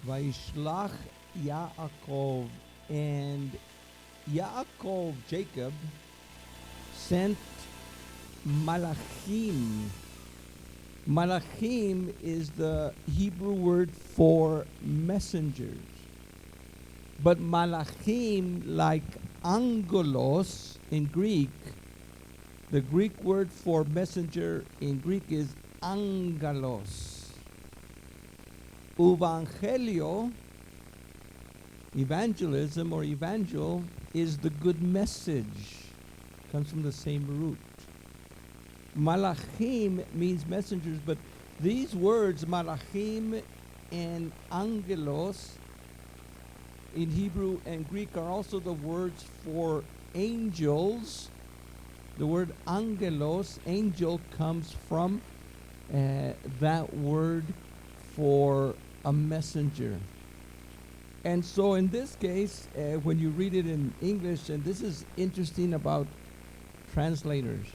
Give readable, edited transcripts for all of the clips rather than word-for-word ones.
Vayishlach Yaakov, and Yaakov, Jacob, sent Malachim. Malachim is the Hebrew word for messengers. But Malachim, like angelos in Greek, the Greek word for messenger in Greek is angelos. Evangelio, evangelism or evangel, is the good message. Comes from the same root. Malachim means messengers, but these words, malachim and angelos, in Hebrew and Greek are also the words for angels. The word angelos, angel, comes from that word for a messenger. And so in this case, when you read it in English, and this is interesting about translators,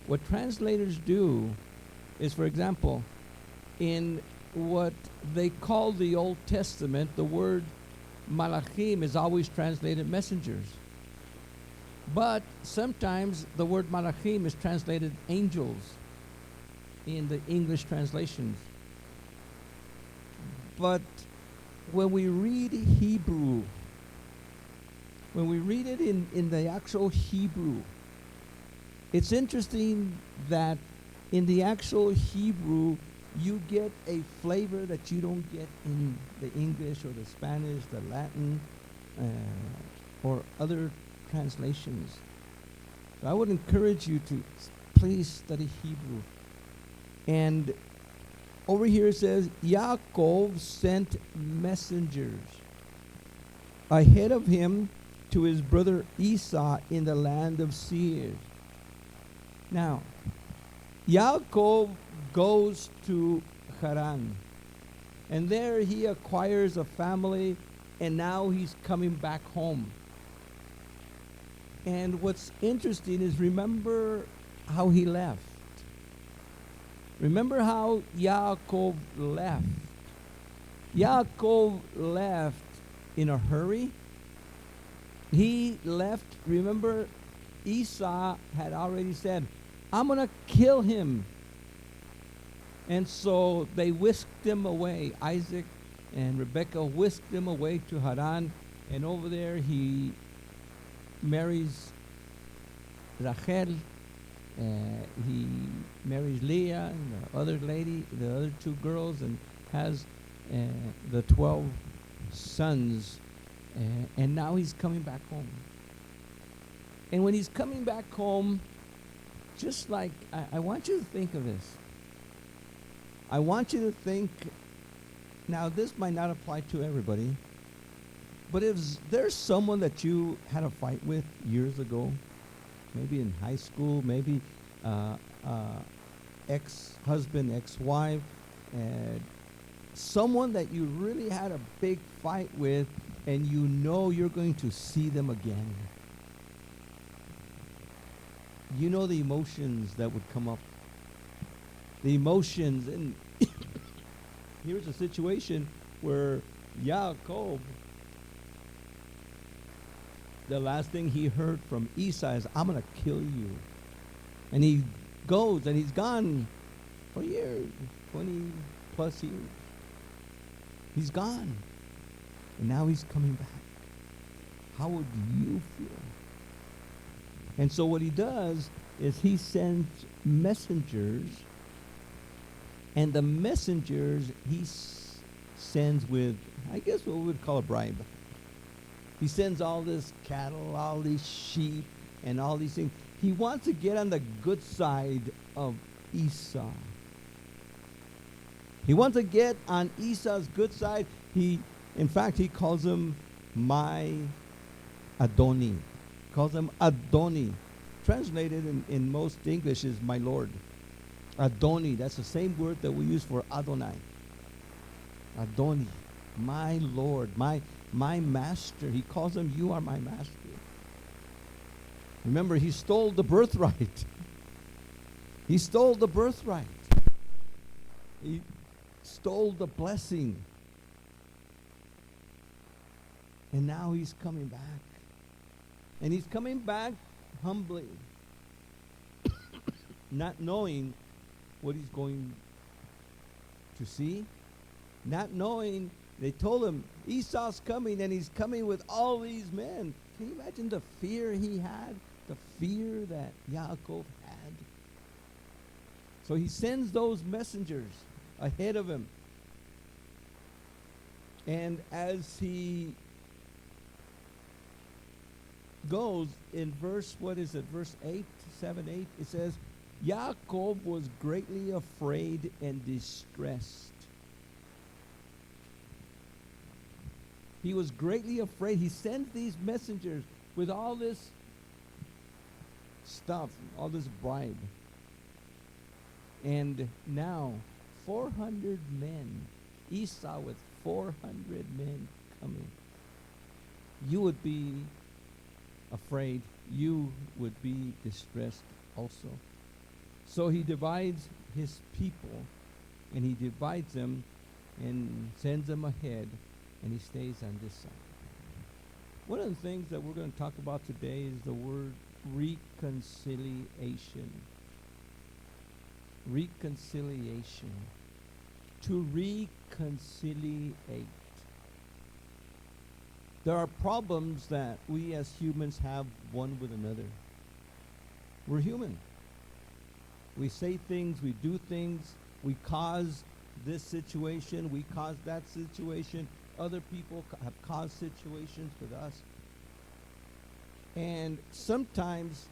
what translators do is, for example, in what they call the Old Testament, the word malachim is always translated messengers. But sometimes the word malachim is translated angels in the English translations. But when we read Hebrew, when we read it in the actual Hebrew, it's interesting that in the actual Hebrew, you get a flavor that you don't get in the English or the Spanish, the Latin, or other translations. So I would encourage you to please study Hebrew. And over here it says, Yaakov sent messengers ahead of him to his brother Esau in the land of Seir. Now, Yaakov goes to Haran, and there he acquires a family, and now he's coming back home. And what's interesting is, remember how he left. Remember how Yaakov left. Yaakov left in a hurry. He left, remember, Esau had already said, I'm going to kill him. And so they whisked him away. Isaac and Rebekah whisked him away to Haran. And over there he marries Rachel. He marries Leah and the other lady, the other two girls, and has the 12 sons. And now he's coming back home. And when he's coming back home, just like, I want you to think of this. I want you to think, now this might not apply to everybody, but if there's someone that you had a fight with years ago, maybe in high school, maybe ex-husband, ex-wife, someone that you really had a big fight with, and you know you're going to see them again. You know the emotions that would come up. The emotions, and here's a situation where Yaakov, the last thing he heard from Esau is, I'm going to kill you. And he goes, and he's gone for years, 20 plus years. He's gone. And now he's coming back. How would you feel? And so what he does is he sends messengers, and the messengers he sends with, I guess what we would call a bribe. He sends all this cattle, all these sheep, and all these things. He wants to get on the good side of Esau. He wants to get on Esau's good side. In fact, he calls him my Adoni. Calls him Adoni. Translated in most English is my Lord. Adoni, that's the same word that we use for Adonai. Adoni, my Lord, my master. He calls him, you are my master. Remember, he stole the birthright. He stole the birthright. He stole the blessing. And now he's coming back. And he's coming back humbly, not knowing what he's going to see, not knowing. They told him Esau's coming, and he's coming with all these men. Can you imagine the fear he had, the fear that Yaakov had? So he sends those messengers ahead of him. And as he goes in verse 8, 7, 8, it says, Yaakov was greatly afraid and distressed. He was greatly afraid. He sends these messengers with all this stuff, all this bribe. And now, 400 men, Esau with 400 men coming. You would be afraid. You would be distressed also. So he divides his people, and he divides them and sends them ahead, and he stays on this side. One of the things that we're going to talk about today is the word reconciliation. Reconciliation. To reconciliate. There are problems that we as humans have one with another. We're human. We say things, we do things, we cause this situation, we cause that situation. Other people have caused situations with us. And sometimes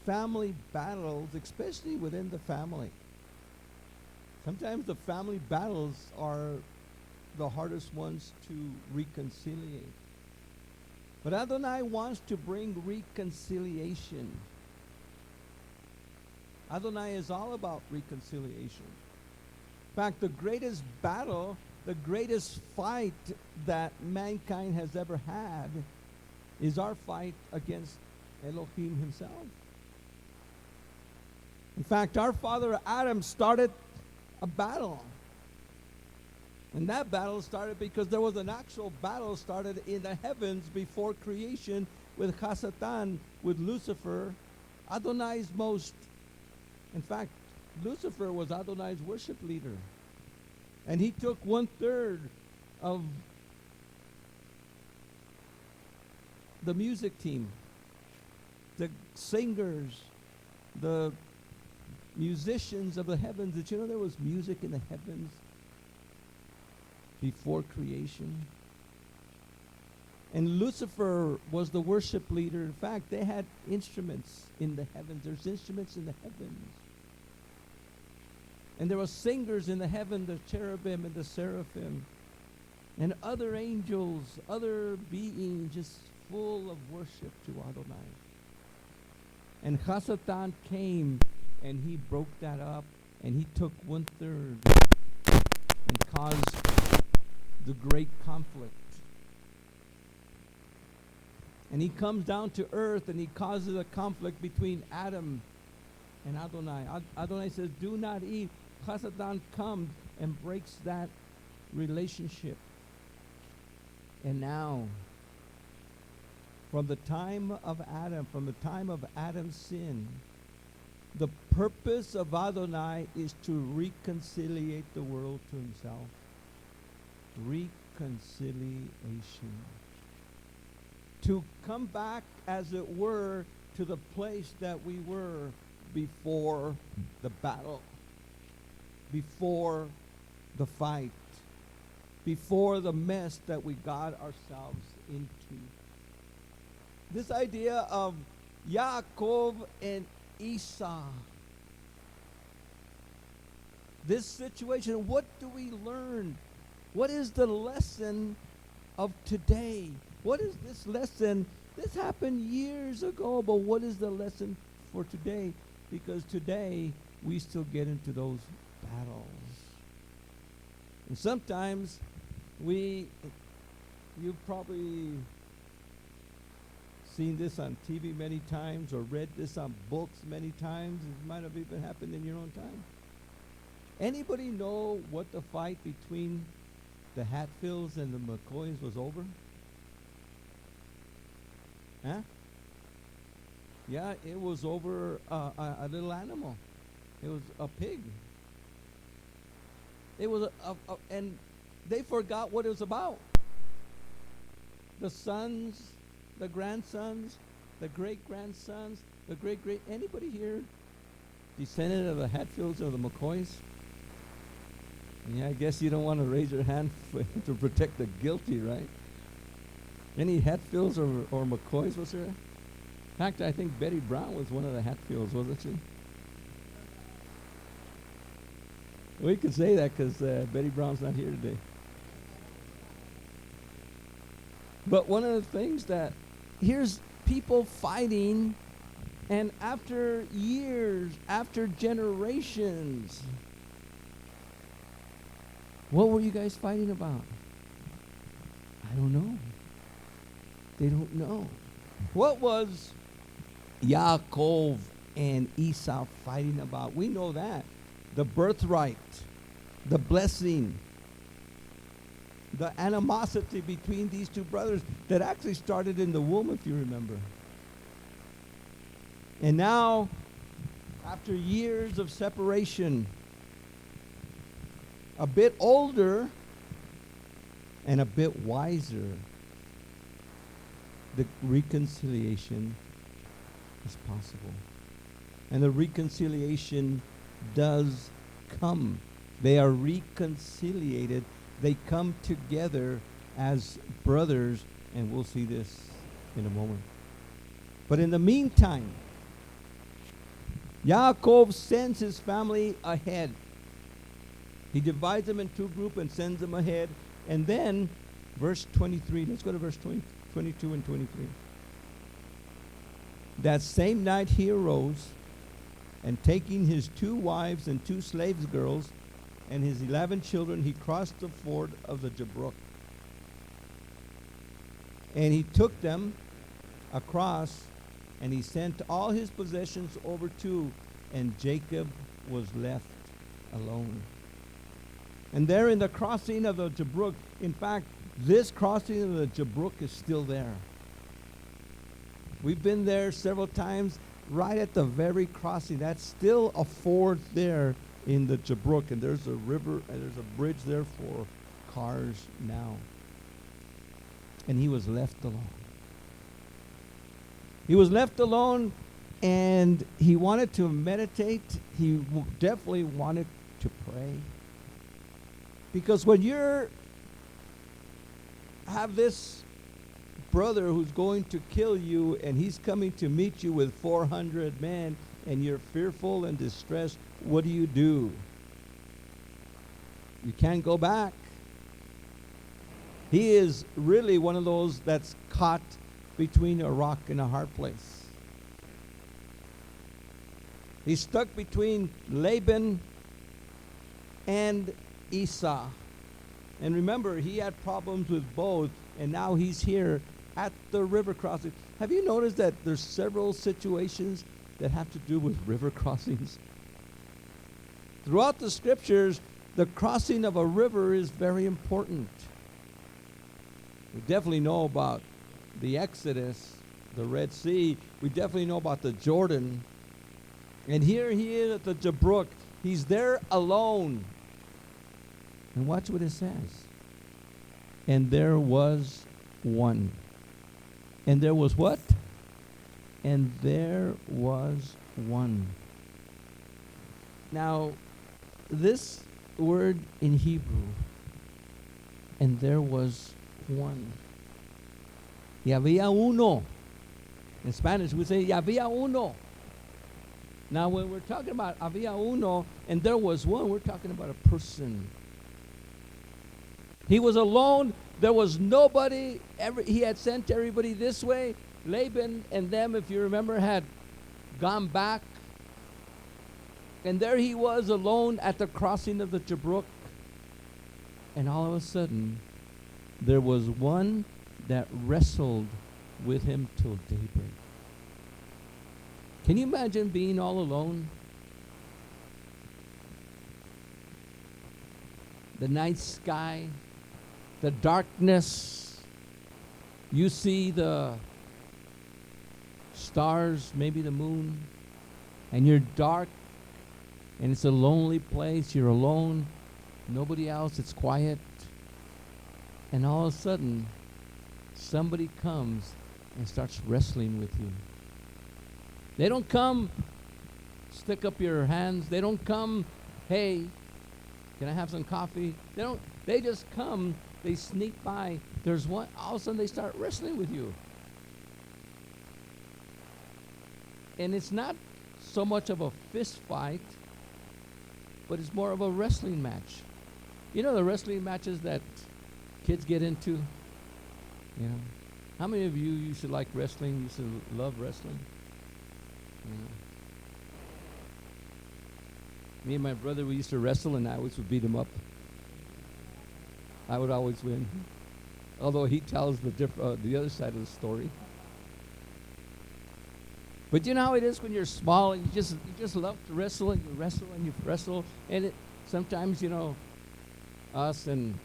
family battles, especially within the family, sometimes the family battles are the hardest ones to reconciliate. But Adonai wants to bring reconciliation. Adonai is all about reconciliation. In fact, the greatest battle, the greatest fight that mankind has ever had is our fight against Elohim himself. In fact, our father Adam started a battle. And that battle started because there was an actual battle started in the heavens before creation with Hasatan, with Lucifer, Adonai's most. In fact, Lucifer was Adonai's worship leader. And he took 1/3 of the music team, the singers, the musicians of the heavens. Did you know there was music in the heavens before creation? And Lucifer was the worship leader. In fact, they had instruments in the heavens. There's instruments in the heavens. And there were singers in the heaven, the cherubim and the seraphim, and other angels, other beings, just full of worship to Adonai. And Hasatan came, and he broke that up, and he took 1/3 and caused the great conflict. And he comes down to earth, and he causes a conflict between Adam and Adonai. Adonai says, do not eat. Hasatan comes and breaks that relationship. And now, from the time of Adam's sin, the purpose of Adonai is to reconciliate the world to himself. Reconciliation. To come back, as it were, to the place that we were before the battle, before the fight, before the mess that we got ourselves into. This idea of Yaakov and Esau. This situation, what do we learn? What is the lesson of today? What is this lesson? This happened years ago, but what is the lesson for today? Because today we still get into those battles. And sometimes you've probably seen this on TV many times or read this on books many times. It might have even happened in your own time. Anybody know what the fight between the Hatfields and the McCoys was over? Huh? Yeah, it was over a little animal. It was a pig. It was and they forgot what it was about. The sons, the grandsons, the great grandsons, the great. Anybody here descendant of the Hatfields or the McCoys? Yeah, I guess you don't want to raise your hand to protect the guilty, right? Any Hatfields or McCoys was there? In fact, I think Betty Brown was one of the Hatfields, wasn't she? We can say that because Betty Brown's not here today. But one of the things that, here's people fighting, and after years, after generations, what were you guys fighting about? I don't know. They don't know. What was Yaakov and Esau fighting about? We know that. The birthright, the blessing, the animosity between these two brothers that actually started in the womb, if you remember. And now, after years of separation, a bit older and a bit wiser, the reconciliation is possible. And the reconciliation does come. They are reconciliated. They come together as brothers, and we'll see this in a moment. But in the meantime, Yaakov sends his family ahead. He divides them in two groups and sends them ahead. And then, verse 23, let's go to verse 22 and 23. That same night he arose, and taking his 2 wives and 2 slaves girls and his 11 children, he crossed the ford of the Jabbok. And he took them across, and he sent all his possessions over too, and Jacob was left alone. And there in the crossing of the Jabbok, in fact, this crossing of the Jabbok is still there. We've been there several times, right at the very crossing. That's still a ford there in the Jabbok, and there's a river, and there's a bridge there for cars now. And he was left alone. He was left alone, and he wanted to meditate. He definitely wanted to pray. Because when you're have this brother who's going to kill you, and he's coming to meet you with 400 men, and you're fearful and distressed, what do? You can't go back. He is really one of those that's caught between a rock and a hard place. He's stuck between Laban and Esau. And remember, he had problems with both, and now he's here at the river crossing. Have you noticed that there's several situations that have to do with river crossings? Throughout the scriptures, the crossing of a river is very important. We definitely know about the Exodus, the Red Sea. We definitely know about the Jordan. And here he is at the Jabbok. He's there alone. And watch what it says. And there was one. And there was what? And there was one. Now, this word in Hebrew, and there was one. Y había uno. In Spanish, we say, y había uno. Now, when we're talking about había uno, and there was one, we're talking about a person. He was alone. There was nobody. He had sent everybody this way. Laban and them, if you remember, had gone back. And there he was alone at the crossing of the Jabbok. And all of a sudden, there was one that wrestled with him till daybreak. Can you imagine being all alone? The night sky, the darkness. You see the stars, maybe the moon, and you're dark, and it's a lonely place. You're alone, nobody else. It's quiet, and all of a sudden, somebody comes and starts wrestling with you. They don't come, stick up your hands. They don't come, hey, can I have some coffee? They don't. They just come. They sneak by. There's one. All of a sudden, they start wrestling with you. And it's not so much of a fist fight, but it's more of a wrestling match. You know the wrestling matches that kids get into? You know, how many of you used to like wrestling? Used to love wrestling? You know. Me and my brother, we used to wrestle, and I always would beat him up. I would always win, although he tells the other side of the story. But you know how it is when you're small and you just love to wrestle, and you wrestle and you wrestle, and it sometimes, you know, us and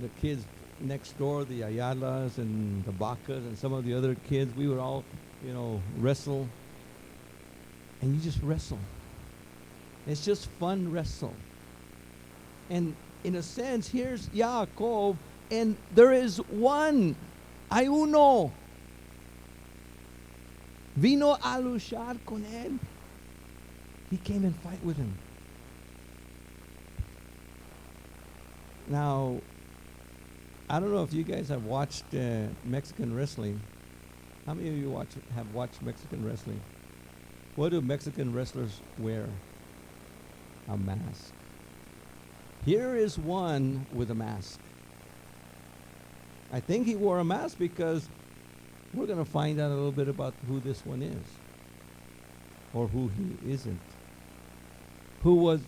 the kids next door, the Ayalas and the Bacas and some of the other kids, we would all, you know, wrestle, and you just wrestle. It's just fun wrestle. And in a sense, here's Yaakov, and there is one, hay uno. Vino a luchar con él. He came and fight with him. Now, I don't know if you guys have watched Mexican wrestling. How many of you have watched Mexican wrestling? What do Mexican wrestlers wear? A mask. Here is one with a mask. I think he wore a mask because we're going to find out a little bit about who this one is, or who he isn't. Who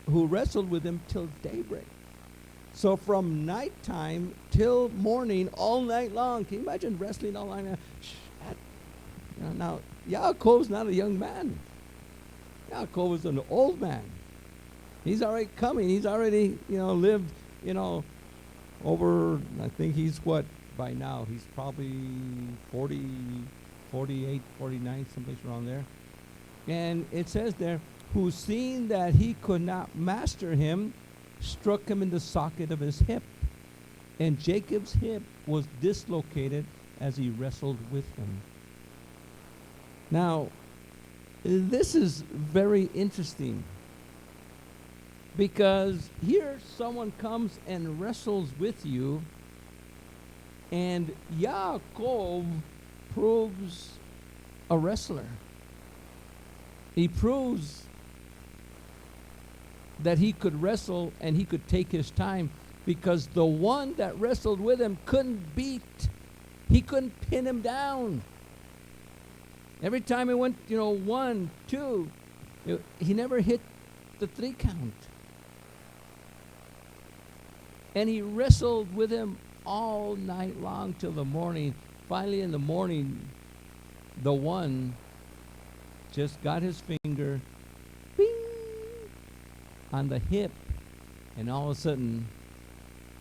wrestled with him till daybreak. So from nighttime till morning, all night long. Can you imagine wrestling all night long? Now, Yaakov's not a young man. Yaakov is an old man. He's already coming. He's already, lived, over, I think he's what, by now? He's probably 40, 48, 49, someplace around there. And it says there, who seeing that he could not master him, struck him in the socket of his hip. And Jacob's hip was dislocated as he wrestled with him. Now, this is very interesting, because here someone comes and wrestles with you, and Yaakov proves a wrestler. He proves that he could wrestle and he could take his time, because the one that wrestled with him he couldn't pin him down. Every time he went, 1, 2, he never hit the 3 count. And he wrestled with him all night long till the morning. Finally, in the morning, the one just got his finger, bing, on the hip, and all of a sudden,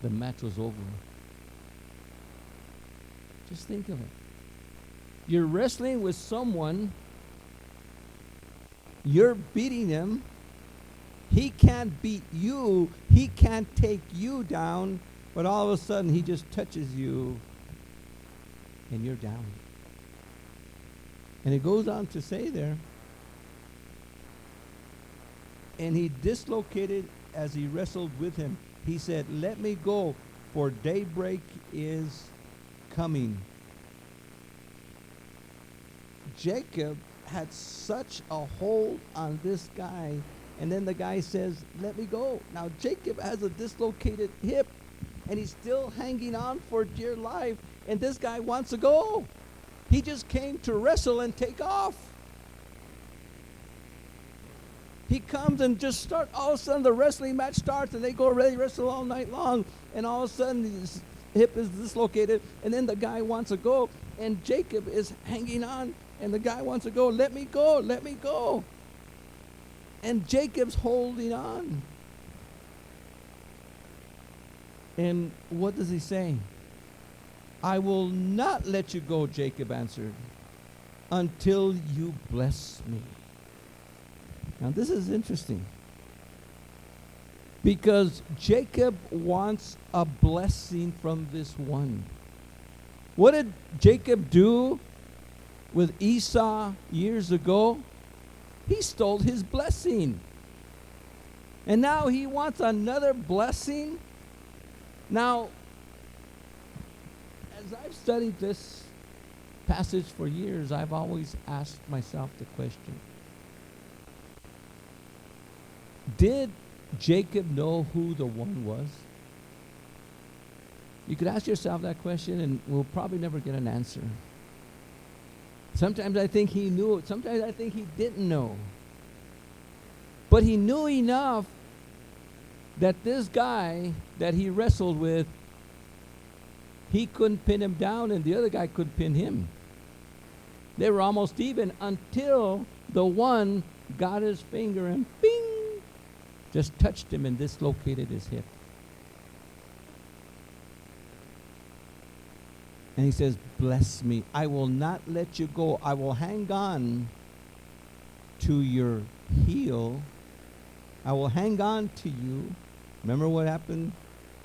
the match was over. Just think of it. You're wrestling with someone, you're beating him, he can't beat you, he can't take you down, but all of a sudden he just touches you and you're down. And it goes on to say there, and he dislocated as he wrestled with him. He said, let me go, for daybreak is coming. Jacob had such a hold on this guy, and then the guy says, let me go. Now Jacob has a dislocated hip, and he's still hanging on for dear life, and this guy wants to go. He just came to wrestle and take off. He comes and just all of a sudden the wrestling match starts, and they go ready wrestle all night long, and all of a sudden his hip is dislocated, and then the guy wants to go, and Jacob is hanging on, and the guy wants to go, let me go, let me go. And Jacob's holding on. And what does he say? I will not let you go, Jacob answered, until you bless me. Now this is interesting, because Jacob wants a blessing from this one. What did Jacob do with Esau years ago? He stole his blessing. And now he wants another blessing. Now, as I've studied this passage for years, I've always asked myself the question, did Jacob know who the one was? You could ask yourself that question, and we'll probably never get an answer. Sometimes I think he knew it. Sometimes I think he didn't know. But he knew enough that this guy that he wrestled with, he couldn't pin him down, and the other guy couldn't pin him. They were almost even until the one got his finger and bing, just touched him and dislocated his hip. And he says, bless me. I will not let you go. I will hang on to your heel. I will hang on to you. Remember what happened?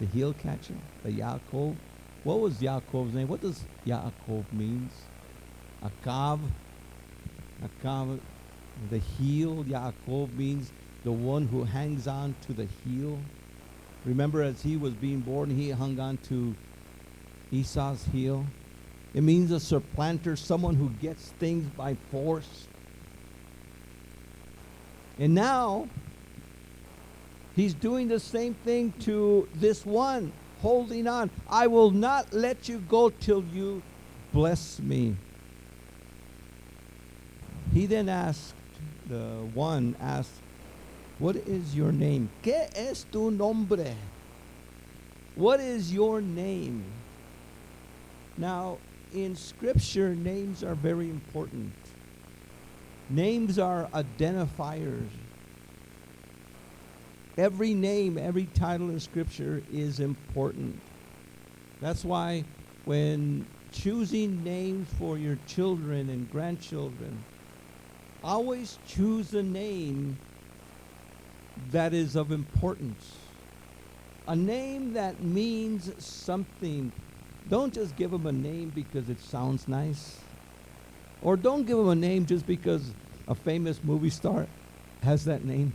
The heel catcher, the Yaakov. What was Yaakov's name? What does Yaakov means? Akav. Akav. The heel. Yaakov means the one who hangs on to the heel. Remember, as he was being born, he hung on to Esau's heel. It means a supplanter, someone who gets things by force. And now, he's doing the same thing to this one, holding on. I will not let you go till you bless me. He then asked, the one asked, what is your name? ¿Qué es tu nombre? What is your name? Now, in Scripture, names are very important. Names are identifiers. Every name, every title in Scripture is important. That's why when choosing names for your children and grandchildren, always choose a name that is of importance. A name that means something. Don't just give them a name because it sounds nice. Or don't give them a name just because a famous movie star has that name.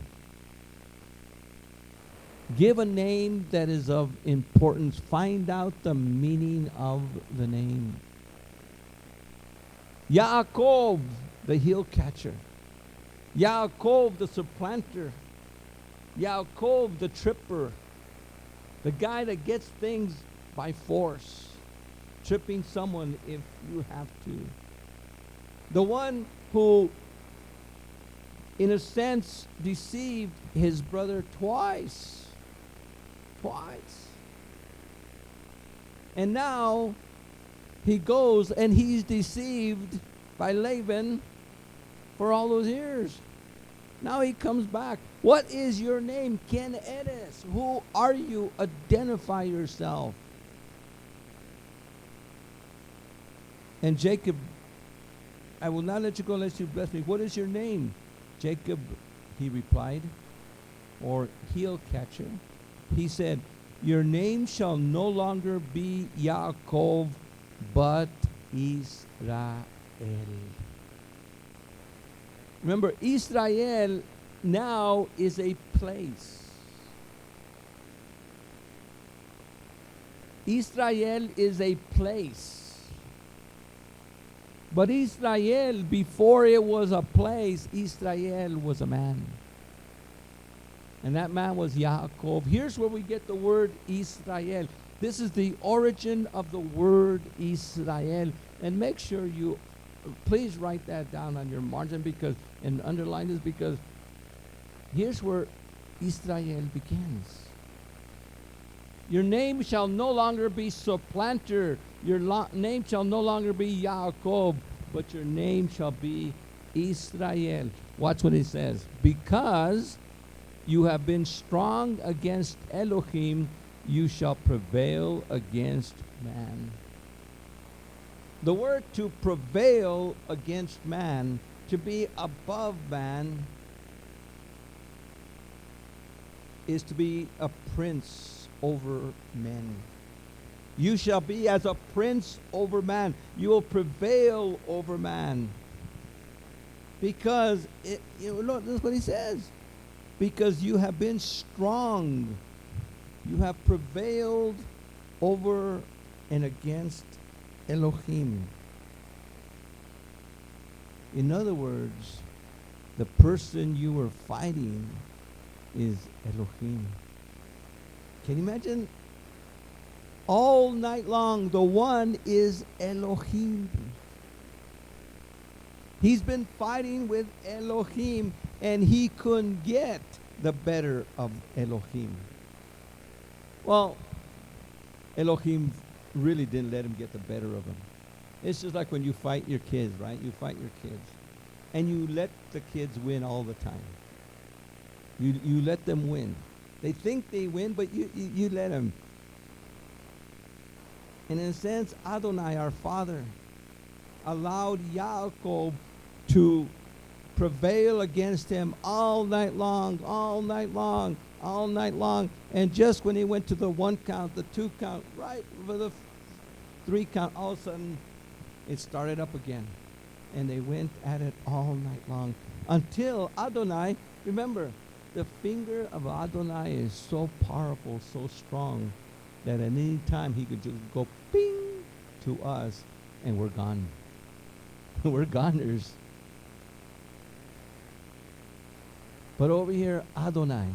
Give a name that is of importance. Find out the meaning of the name. Yaakov, the heel catcher. Yaakov, the supplanter. Yaakov, the tripper. The guy that gets things by force. Tripping someone if you have to. The one who, in a sense, deceived his brother twice. Twice. And now he goes and he's deceived by Laban for all those years. Now he comes back. What is your name? ¿Quién eres? Who are you? Identify yourself. And Jacob, I will not let you go unless you bless me. What is your name? Jacob, he replied, or heel catcher. He said, your name shall no longer be Yaakov, but Israel. Remember, Israel now is a place. Israel is a place. But Israel, before it was a place, Israel was a man. And that man was Yaakov. Here's where we get the word Israel. This is the origin of the word Israel. And make sure you, please write that down on your margin and underline this, because here's where Israel begins. Your name shall no longer be supplanter. Your name shall no longer be Yaakov, but your name shall be Israel. Watch what it says. Because you have been strong against Elohim, you shall prevail against man. The word to prevail against man, to be above man, is to be a prince over men. You shall be as a prince over man. You will prevail over man. Because, look, this is what he says. Because you have been strong. You have prevailed over and against Elohim. In other words, the person you were fighting is Elohim. Can you imagine? All night long, the one is Elohim. He's been fighting with Elohim, and he couldn't get the better of Elohim. Well, Elohim really didn't let him get the better of him. It's just like when you fight your kids, right? You fight your kids, and you let the kids win all the time. You let them win. They think they win, but you let them. And in a sense, Adonai, our Father, allowed Yaakov to prevail against him all night long, all night long, all night long. And just when he went to the 1 count, the 2 count, right for the 3 count, all of a sudden it started up again. And they went at it all night long until Adonai, remember, the finger of Adonai is so powerful, so strong, that at any time he could just go ping to us and we're gone. We're goners. But over here, Adonai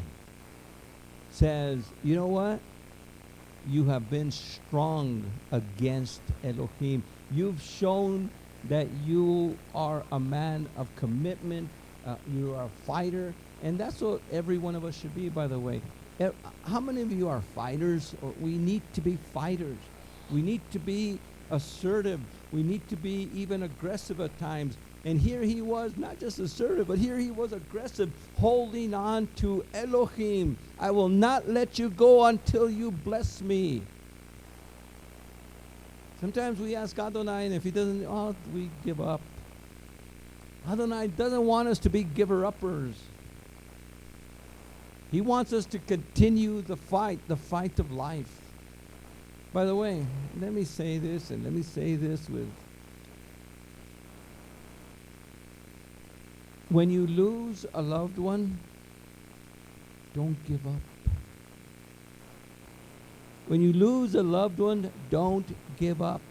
says, you know what? You have been strong against Elohim. You've shown that you are a man of commitment. You are a fighter. And that's what every one of us should be, by the way. How many of you are fighters? Or we need to be fighters. We need to be assertive. We need to be even aggressive at times. And here he was, not just assertive, but here he was aggressive, holding on to Elohim. I will not let you go until you bless me. Sometimes we ask Adonai, and if he doesn't, we give up. Adonai doesn't want us to be giver-uppers. He wants us to continue the fight of life. By the way, let me say this, and let me say this with, when you lose a loved one, don't give up. When you lose a loved one, don't give up.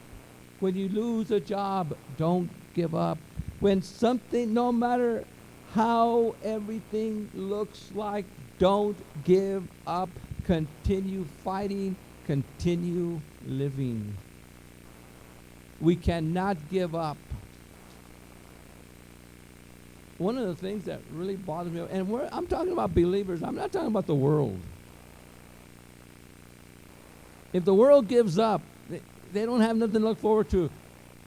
When you lose a job, don't give up. When something, no matter how everything looks like, don't give up. Continue fighting. Continue living. We cannot give up. One of the things that really bothers me, and I'm talking about believers, I'm not talking about the world. If the world gives up, they don't have nothing to look forward to.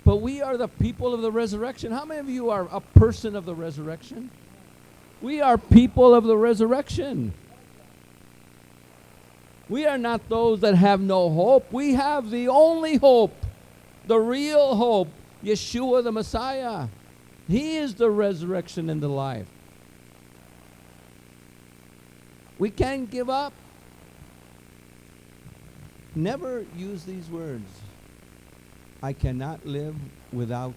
But we are the people of the resurrection. How many of you are a person of the resurrection? We are people of the resurrection. We are not those that have no hope. We have the only hope, the real hope, Yeshua the Messiah. He is the resurrection and the life. We can't give up. Never use these words. I cannot live without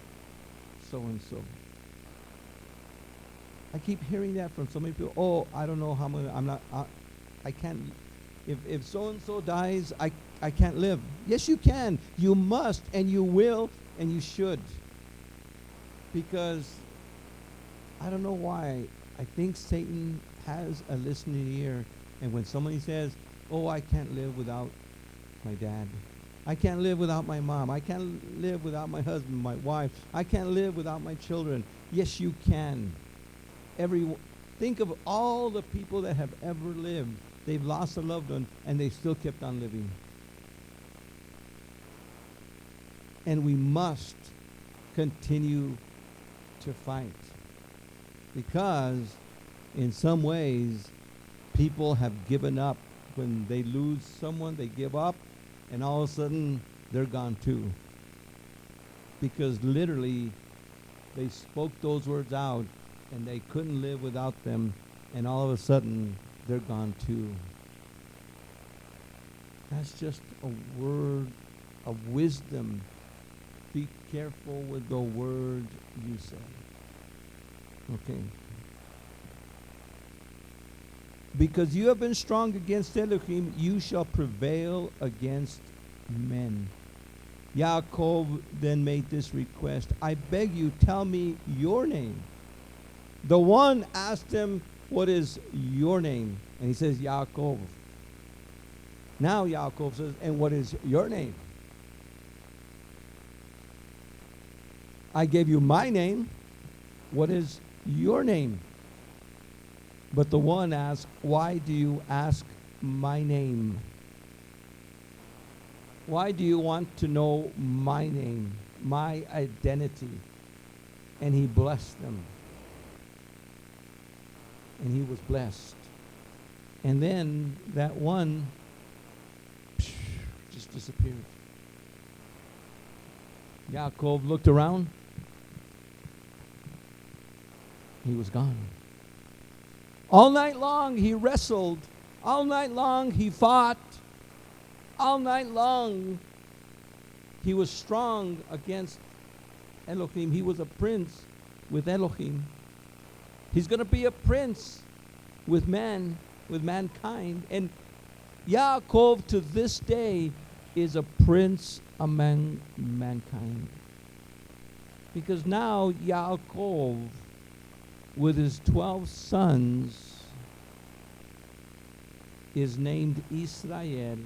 so-and-so. I keep hearing that from so many people. Oh, I don't know how much, I can't, if so-and-so dies, I can't live. Yes, you can. You must, and you will, and you should. Because I don't know why. I think Satan has a listening ear. And when somebody says, oh, I can't live without my dad. I can't live without my mom. I can't live without my husband, my wife. I can't live without my children. Yes, you can. Think of all the people that have ever lived. They've lost a loved one, and they still kept on living. And we must continue to fight. Because in some ways, people have given up. When they lose someone, they give up, and all of a sudden, they're gone too. because literally they spoke those words out and they couldn't live without them, and all of a sudden they're gone too. That's just a word of wisdom. Be careful with the words you say. Okay. Because you have been strong against Elohim, you shall prevail against men. Yaakov then made this request, I beg you, tell me your name. The one asked him, what is your name? And he says, Yaakov. Now Yaakov says, and what is your name? I gave you my name. What is your name? But the one asked, why do you ask my name? Why do you want to know my name, my identity? And he blessed them. And he was blessed. And then that one just disappeared. Yaakov looked around. He was gone. All night long he wrestled. All night long he fought. All night long he was strong against Elohim. He was a prince with Elohim. He's going to be a prince with man, with mankind. And Yaakov to this day is a prince among mankind. Because now Yaakov, with his 12 sons, is named Israel.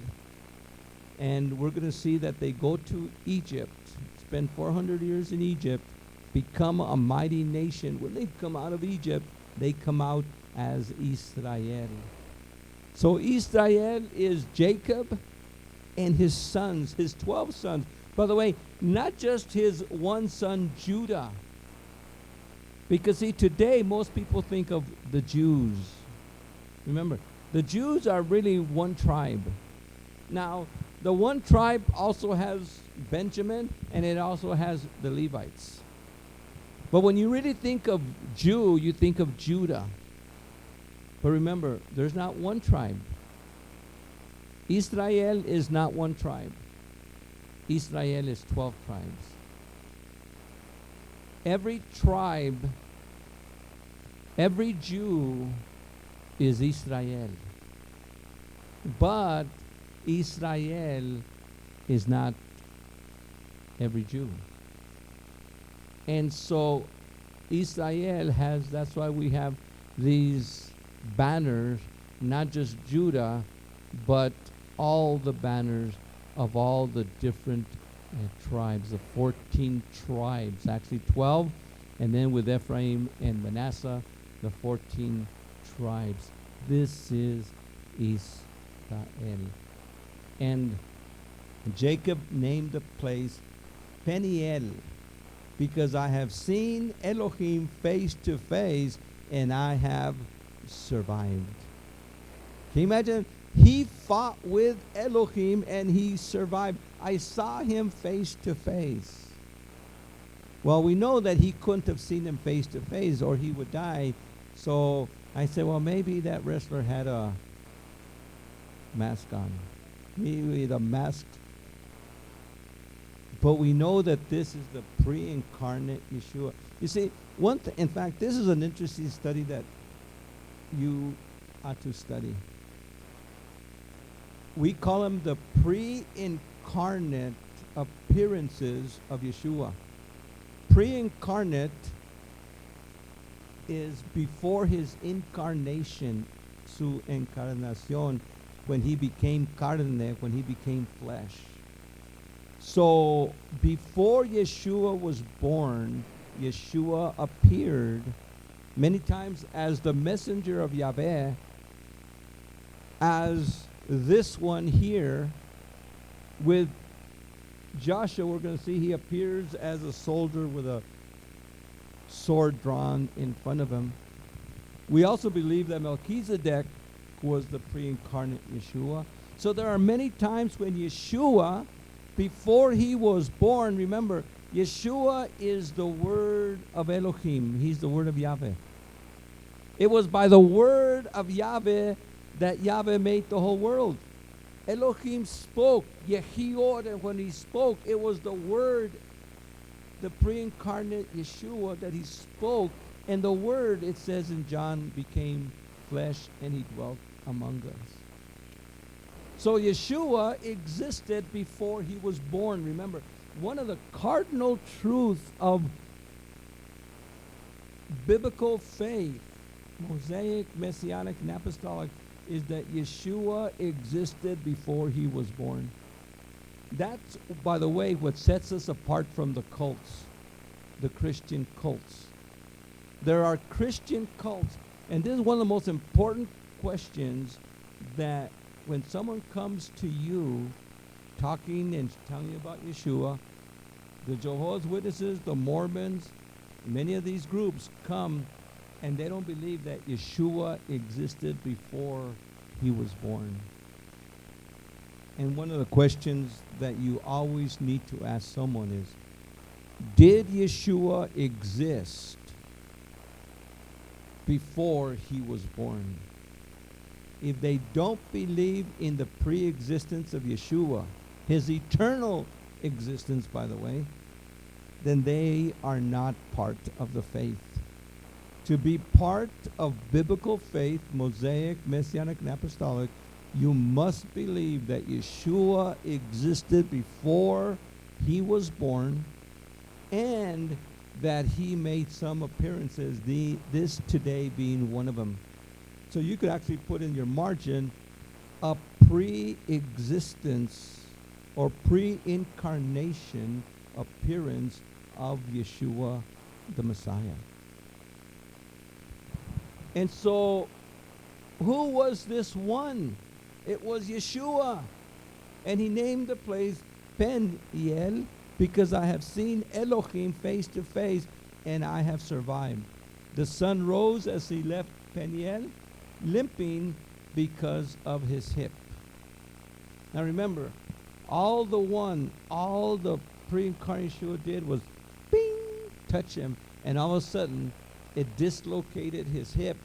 And we're going to see that they go to Egypt, spend 400 years in Egypt, become a mighty nation. When they come out of Egypt, they come out as Israel. So Israel is Jacob and his sons, his 12 sons. By the way, not just his one son, Judah. Because see, today most people think of the Jews. Remember, the Jews are really one tribe. Now, the one tribe also has Benjamin, and it also has the Levites. But when you really think of Jew, you think of Judah. But remember, there's not one tribe. Israel is not one tribe. Israel is 12 tribes. Every tribe, every Jew is Israel. But Israel is not every Jew. And so Israel has, that's why we have these banners, not just Judah, but all the banners of all the different tribes, the 14 tribes, actually 12, and then with Ephraim and Manasseh, the 14 tribes. This is Israel. And Jacob named the place Peniel, because I have seen Elohim face to face, and I have survived. Can you imagine? He fought with Elohim and he survived. I saw him face to face. Well, we know that he couldn't have seen him face to face or he would die. So I said, well, maybe that wrestler had a mask on. Maybe the mask. But we know that this is the pre-incarnate Yeshua. You see, in fact, this is an interesting study that you ought to study. We call them the pre-incarnate appearances of Yeshua. Pre-incarnate is before his incarnation, su encarnación, when he became carne, when he became flesh. So before Yeshua was born, Yeshua appeared many times as the messenger of Yahweh, as this one here. With Joshua, we're going to see he appears as a soldier with a sword drawn in front of him. We also believe that Melchizedek was the pre-incarnate Yeshua. So there are many times when Yeshua, before he was born, remember, Yeshua is the word of Elohim. He's the word of Yahweh. It was by the word of Yahweh that Yahweh made the whole world. Elohim spoke, Yehiod, and when he spoke, it was the word, the pre-incarnate Yeshua that he spoke, and the word, it says in John, became flesh and he dwelt among us. So Yeshua existed before he was born. Remember, one of the cardinal truths of biblical faith, Mosaic, Messianic, and Apostolic, is that Yeshua existed before he was born. That's, by the way, what sets us apart from the cults, the Christian cults. There are Christian cults, and this is one of the most important questions that when someone comes to you talking and telling you about Yeshua, the Jehovah's Witnesses, the Mormons, many of these groups come and they don't believe that Yeshua existed before he was born. And one of the questions that you always need to ask someone is, did Yeshua exist before he was born? If they don't believe in the pre-existence of Yeshua, his eternal existence, by the way, then they are not part of the faith. To be part of biblical faith, Mosaic, Messianic, and Apostolic, you must believe that Yeshua existed before he was born and that he made some appearances, this today being one of them. So you could actually put in your margin a pre-existence or pre-incarnation appearance of Yeshua the Messiah. And so, who was this one? It was Yeshua. And he named the place Peniel, because I have seen Elohim face to face, and I have survived. The sun rose as he left Peniel, limping because of his hip. Now remember, all the pre-incarnate Yeshua did was bing, touch him, and all of a sudden it dislocated his hip,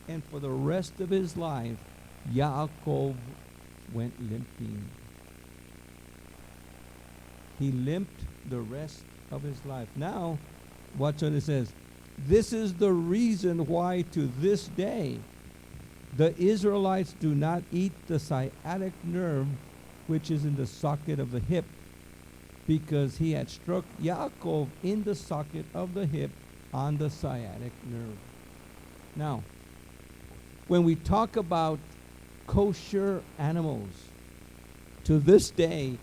and for the rest of his life, Yaakov went limping. He limped the rest of his life. Now, watch what it says. This is the reason why to this day the Israelites do not eat the sciatic nerve, which is in the socket of the hip, because he had struck Yaakov in the socket of the hip on the sciatic nerve. Now, when we talk about kosher animals, to this day,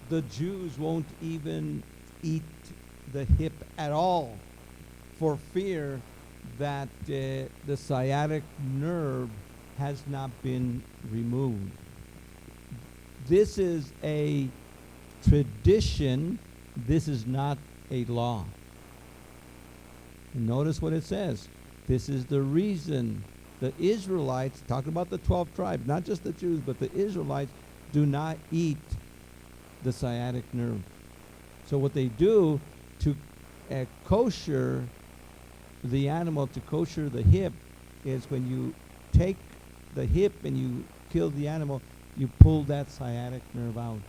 the Jews won't even eat the hip at all for fear that the sciatic nerve has not been removed. This is a tradition. This is not a law. Notice what it says. This is the reason the Israelites, talking about the 12 tribes, not just the Jews, but the Israelites, do not eat the sciatic nerve. So what they do to kosher the animal, to kosher the hip, is when you take the hip and you kill the animal, you pull that sciatic nerve out,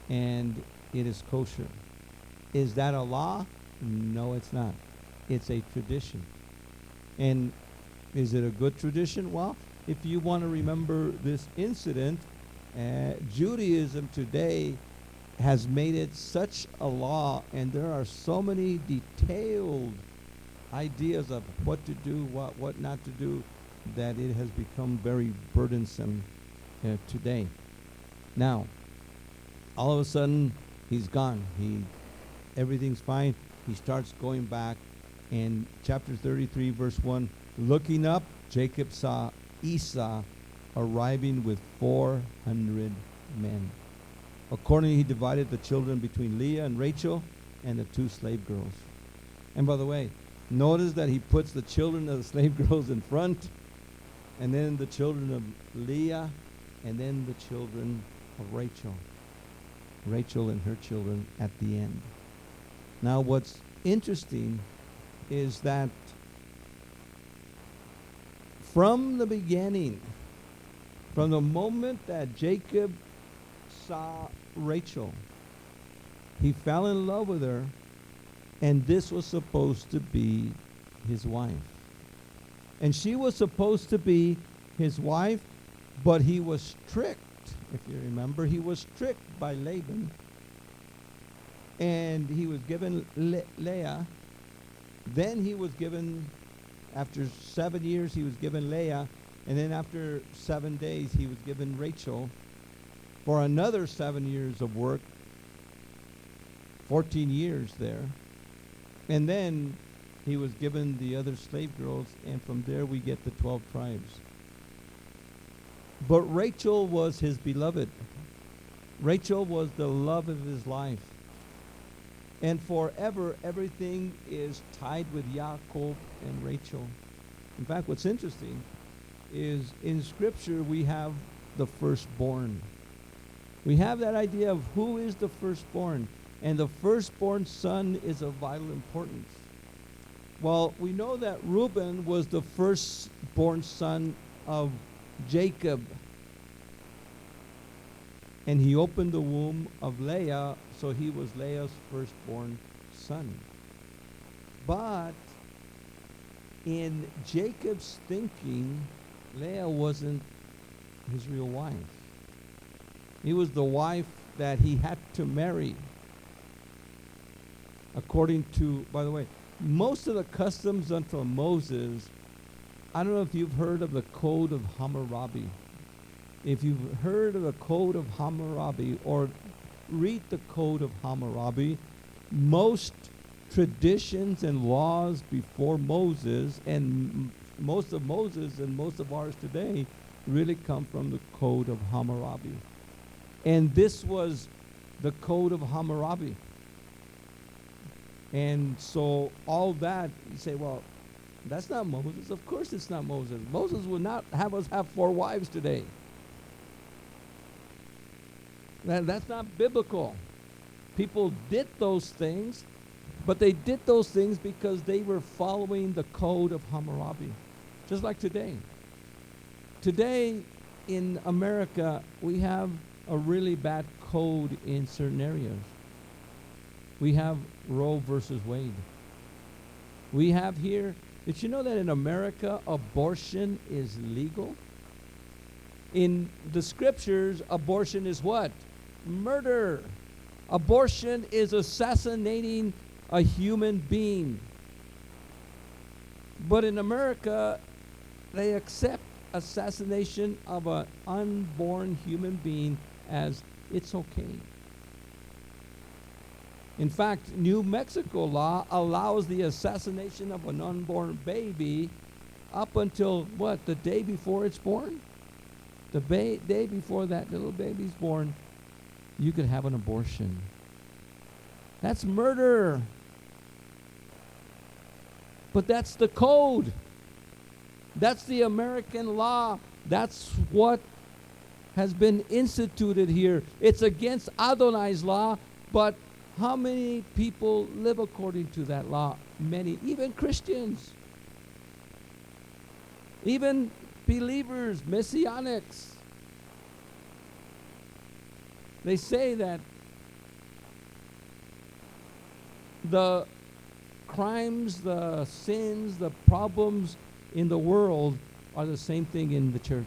and it is kosher. Is that a law? No, it's not. It's a tradition. And is it a good tradition? Well, if you want to remember this incident, Judaism today has made it such a law, and there are so many detailed ideas of what to do, what not to do, that it has become very burdensome today. Now, all of a sudden, he's gone. Everything's fine. He starts going back. In chapter 33, verse 1, looking up, Jacob saw Esau arriving with 400 men. Accordingly, he divided the children between Leah and Rachel and the 2 slave girls. And by the way, notice that he puts the children of the slave girls in front, and then the children of Leah, and then the children of Rachel. Rachel and her children at the end. Now, what's interesting is that from the beginning, from the moment that Jacob saw Rachel, he fell in love with her, and this was supposed to be his wife. And she was supposed to be his wife, but he was tricked. If you remember, he was tricked by Laban, and he was given Leah. Then he was given, after 7 years, he was given Leah, and then after 7 days, he was given Rachel for another 7 years of work, 14 years there. And then he was given the other slave girls, and from there we get the 12 tribes. But Rachel was his beloved. Rachel was the love of his life. And forever, everything is tied with Yaakov and Rachel. In fact, what's interesting is in Scripture we have the firstborn. We have that idea of who is the firstborn. And the firstborn son is of vital importance. Well, we know that Reuben was the firstborn son of Jacob. And he opened the womb of Leah, so he was Leah's firstborn son. But in Jacob's thinking, Leah wasn't his real wife. He was the wife that he had to marry. According to, by the way, most of the customs until Moses, I don't know if you've heard of the Code of Hammurabi. If you've heard of the Code of Hammurabi or read the Code of Hammurabi, most traditions and laws before Moses and most of Moses and most of ours today really come from the Code of Hammurabi. And this was the Code of Hammurabi. And so all that, you say, well, that's not Moses. Of course it's not Moses. Moses would not have us have 4 wives today. That's not biblical. People did those things, but they did those things because they were following the Code of Hammurabi. Just like today. Today in America, we have a really bad code in certain areas. We have Roe versus Wade. We have here, did you know that in America, abortion is legal? In the scriptures, abortion is what? Murder. Abortion is assassinating a human being. But in America, they accept assassination of an unborn human being as it's okay. In fact, New Mexico law allows the assassination of an unborn baby up until, what, the day before it's born? The day before that little baby's born, you could have an abortion. That's murder. But that's the code. That's the American law. That's what has been instituted here. It's against Adonai's law, but how many people live according to that law? Many, even Christians, even believers, messianics. They say that the crimes, the sins, the problems in the world are the same thing in the church.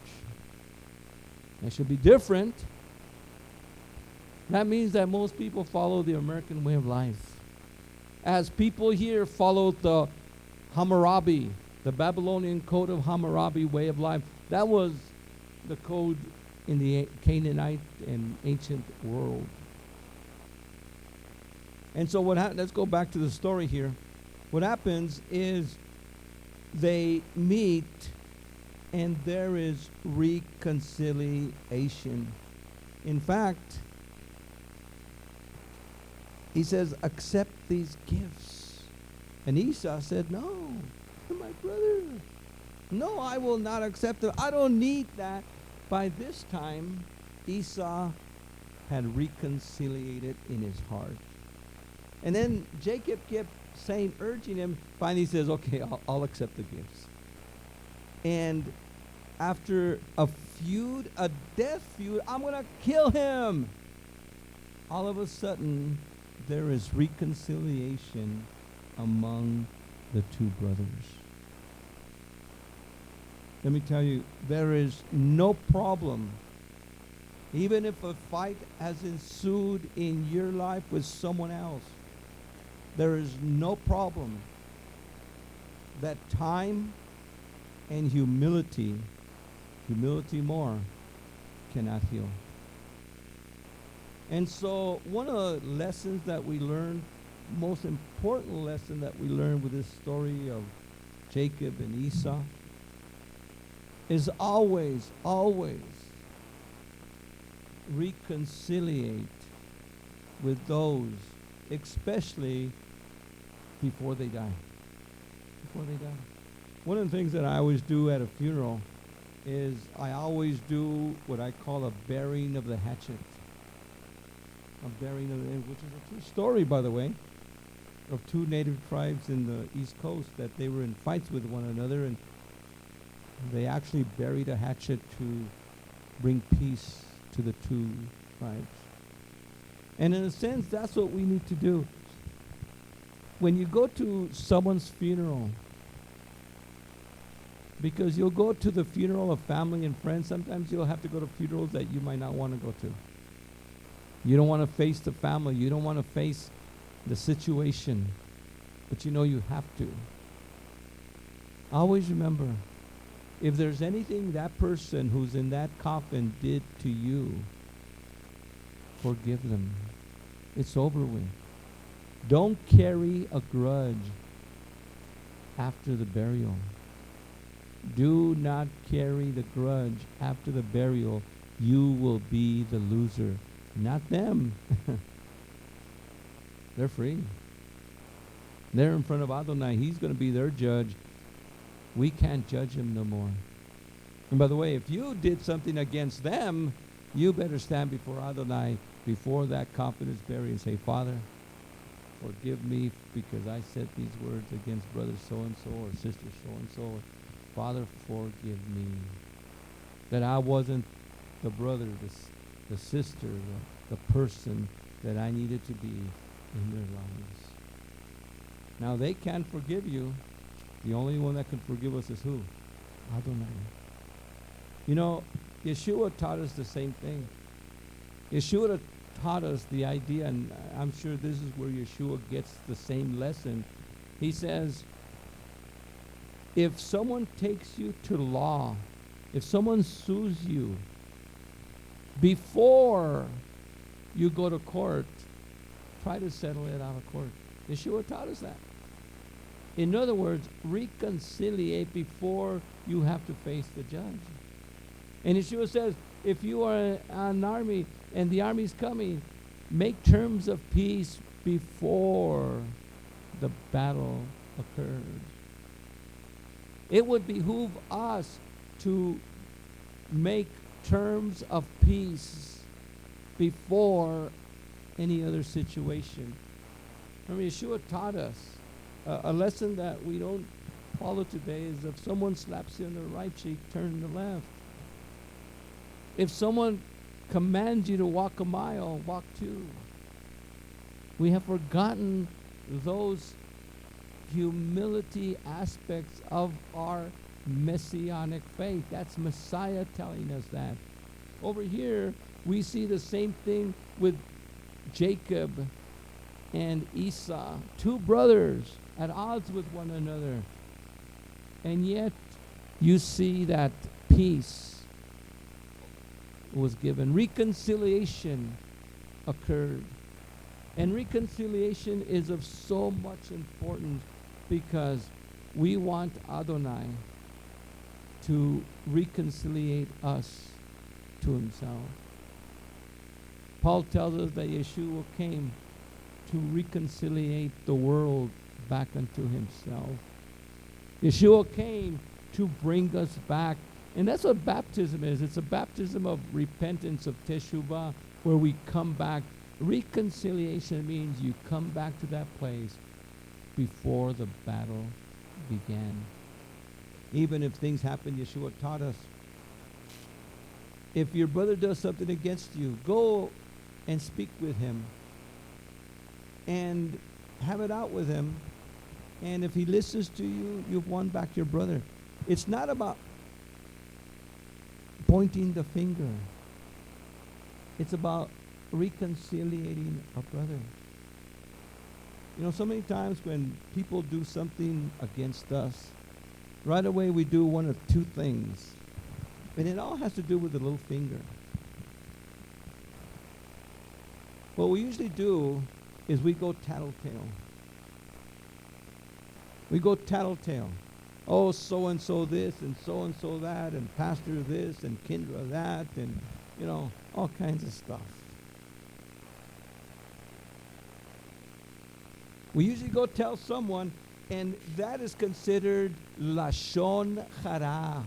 They should be different. That means that most people follow the American way of life. As people here followed the Hammurabi, the Babylonian Code of Hammurabi way of life, that was the code in the Canaanite and ancient world. And so what let's go back to the story here. What happens is they meet and there is reconciliation. In fact, he says, accept these gifts. And Esau said, no, my brother. No, I will not accept them. I don't need that. By this time, Esau had reconciliated in his heart. And then Jacob kept saying, urging him. Finally, he says, okay, I'll accept the gifts. And after a feud, a death feud, I'm going to kill him. All of a sudden, there is reconciliation among the two brothers. Let me tell you, there is no problem. Even if a fight has ensued in your life with someone else, there is no problem that time and humility more, cannot heal. And so one of the lessons that we learned, most important lesson that we learned with this story of Jacob and Esau, is always reconciliate with those, especially before they die. Before they die. One of the things that I always do at a funeral is I always do what I call a burying of the hatchet. A burying of the, which is a true story, by the way, of two native tribes in the East Coast that they were in fights with one another, and they actually buried a hatchet to bring peace to the two tribes. And in a sense, that's what we need to do. When you go to someone's funeral, because you'll go to the funeral of family and friends, sometimes you'll have to go to funerals that you might not want to go to. You don't want to face the family. You don't want to face the situation. But you know you have to. Always remember, if there's anything that person who's in that coffin did to you, forgive them. It's over with. Don't carry a grudge after the burial. Do not carry the grudge after the burial. You will be the loser, not them. They're free. They're in front of Adonai. He's going to be their judge. We can't judge him no more. And by the way, if you did something against them, you better stand before Adonai before that coffin is buried and say, Father, forgive me because I said these words against brother so-and-so or sister so-and-so. Father, forgive me that I wasn't the brother, the sister, the person that I needed to be in their lives. Now, they can't forgive you. The only one that can forgive us is who? Adonai. You know, Yeshua taught us the same thing. Yeshua taught us the idea, and I'm sure this is where Yeshua gets the same lesson. He says, if someone takes you to law, if someone sues you, before you go to court, try to settle it out of court. Yeshua taught us that. In other words, reconciliate before you have to face the judge. And Yeshua says, if you are an army and the army's coming, make terms of peace before the battle occurs. It would behoove us to make terms of peace before any other situation. Remember, Yeshua taught us a lesson that we don't follow today is if someone slaps you on the right cheek, turn the left. If someone commands you to walk a mile, walk two. We have forgotten those humility aspects of our messianic faith. That's Messiah telling us that. Over here, we see the same thing with Jacob and Esau, two brothers at odds with one another. And yet, you see that peace was given. Reconciliation occurred. And reconciliation is of so much importance because we want Adonai to reconciliate us to himself. Paul tells us that Yeshua came to reconciliate the world back unto himself. Yeshua came to bring us back. And that's what baptism is. It's a baptism of repentance, of teshuvah, where we come back Reconciliation means you come back to that place before the battle began. Even if things happen, Yeshua taught us, if your brother does something against you, go and speak with him and have it out with him. And if he listens to you, you've won back your brother. It's not about pointing the finger. It's about reconciliating a brother. You know, so many times when people do something against us, right away we do one of two things. And it all has to do with the little finger. What we usually do is we go tattletale. We go tattletale. Oh, so-and-so this and so-and-so that and pastor this and Kindra that and, you know, all kinds of stuff. We usually go tell someone, and that is considered Lashon Hara,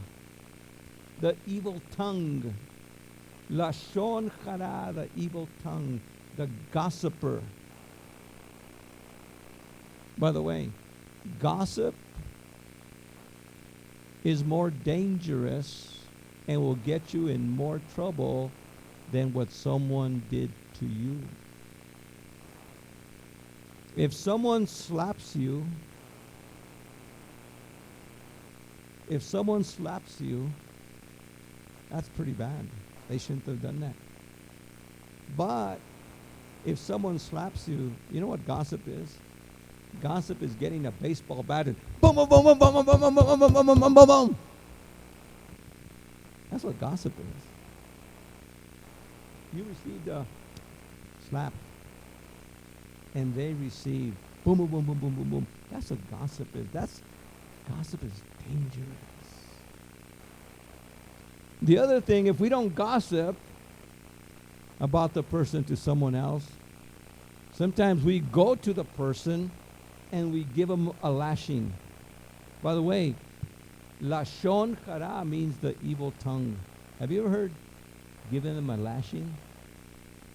the evil tongue. Lashon Hara, the evil tongue, the gossiper. By the way, gossip is more dangerous and will get you in more trouble than what someone did to you. If someone slaps you, that's pretty bad. They shouldn't have done that. But if someone slaps you, you know what gossip is? Gossip is getting a baseball bat and boom, boom, boom, boom, boom, boom, boom, boom, boom, boom, boom, boom, boom, boom. That's what gossip is. You received a slap, and they received boom, boom, boom, boom, boom, boom, boom. That's what gossip is. Gossip is dangerous. The other thing, if we don't gossip about the person to someone else, sometimes we go to the person and we give them a lashing. By the way, Lashon Hara means the evil tongue. Have you ever heard giving them a lashing?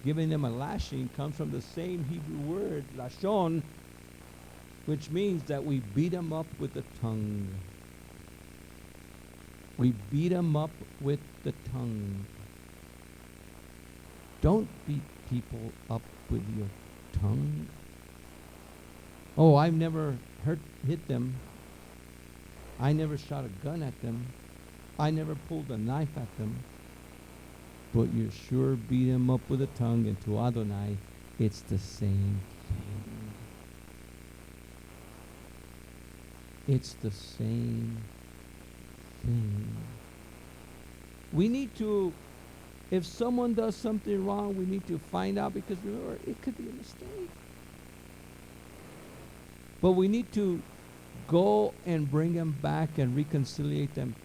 Giving them a lashing comes from the same Hebrew word, Lashon, which means that we beat them up with the tongue. We beat them up with the tongue. Don't beat people up with your tongue. Oh, I've never hit them. I never shot a gun at them. I never pulled a knife at them. But you sure beat them up with a tongue, and to Adonai, it's the same thing. It's the same thing. We need to, if someone does something wrong, we need to find out, because remember, it could be a mistake. But we need to go and bring them back and reconciliate them.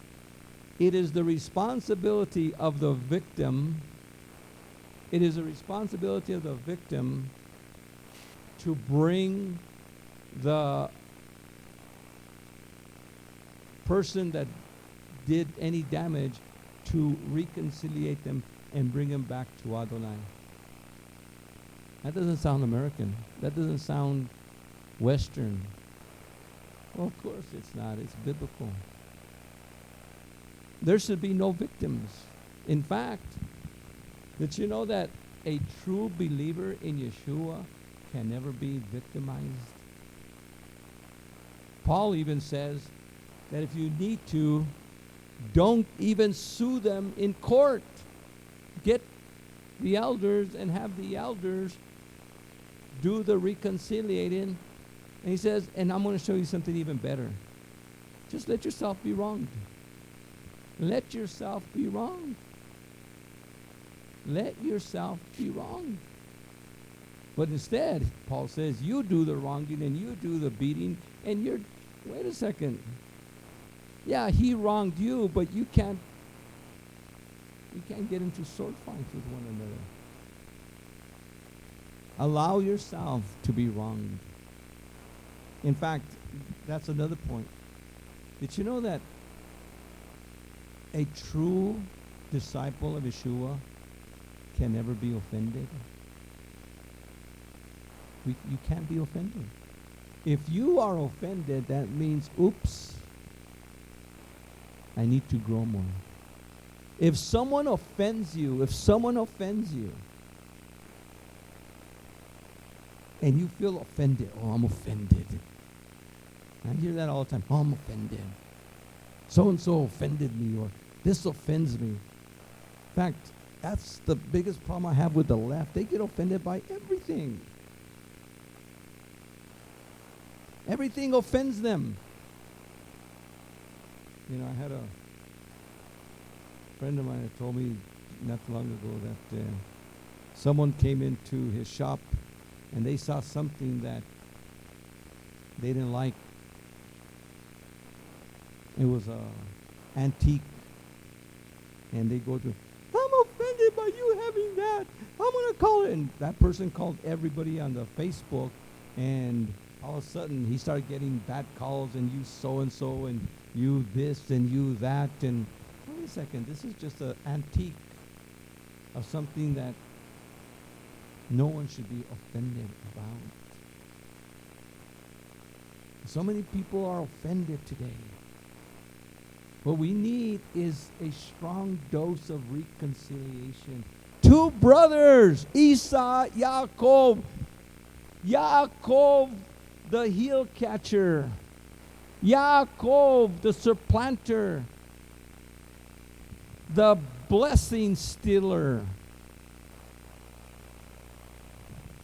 It is the responsibility of the victim. It is the responsibility of the victim to bring the person that did any damage to reconciliate them and bring them back to Adonai. That doesn't sound American. That doesn't sound Western. Well, of course it's not. It's biblical. There should be no victims. In fact, did you know that a true believer in Yeshua can never be victimized? Paul even says that if you need to, don't even sue them in court. Get the elders and have the elders do the reconciliating. And he says, and I'm going to show you something even better. Just let yourself be wronged. Let yourself be wronged. Let yourself be wronged. But instead, Paul says, you do the wronging and you do the beating, and you're, wait a second. Yeah, he wronged you, but you can't get into sword fights with one another. Allow yourself to be wronged. In fact, that's another point. Did you know that a true disciple of Yeshua can never be offended? You can't be offended. If you are offended, that means, oops, I need to grow more. If someone offends you, and you feel offended, oh, I'm offended. I hear that all the time. Oh, I'm offended. So-and-so offended me, or this offends me. In fact, that's the biggest problem I have with the left. They get offended by everything. Everything offends them. You know, I had a friend of mine that told me not too long ago that someone came into his shop and they saw something that they didn't like. It was antique. And they go to, I'm offended by you having that. I'm going to call it. And that person called everybody on the Facebook, and all of a sudden he started getting bad calls, and you so-and-so, and you this, and you that. And wait a second, this is just an antique of something that no one should be offended about. So many people are offended today. What we need is a strong dose of reconciliation. Two brothers, Esau, Yaakov. Yaakov, the heel catcher. Yaakov, the supplanter. The blessing stealer.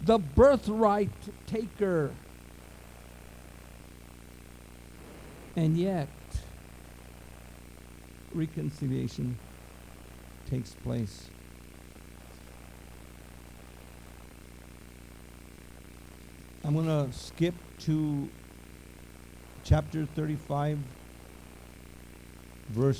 The birthright taker. And yet, reconciliation takes place. I'm going to skip to chapter 35, verse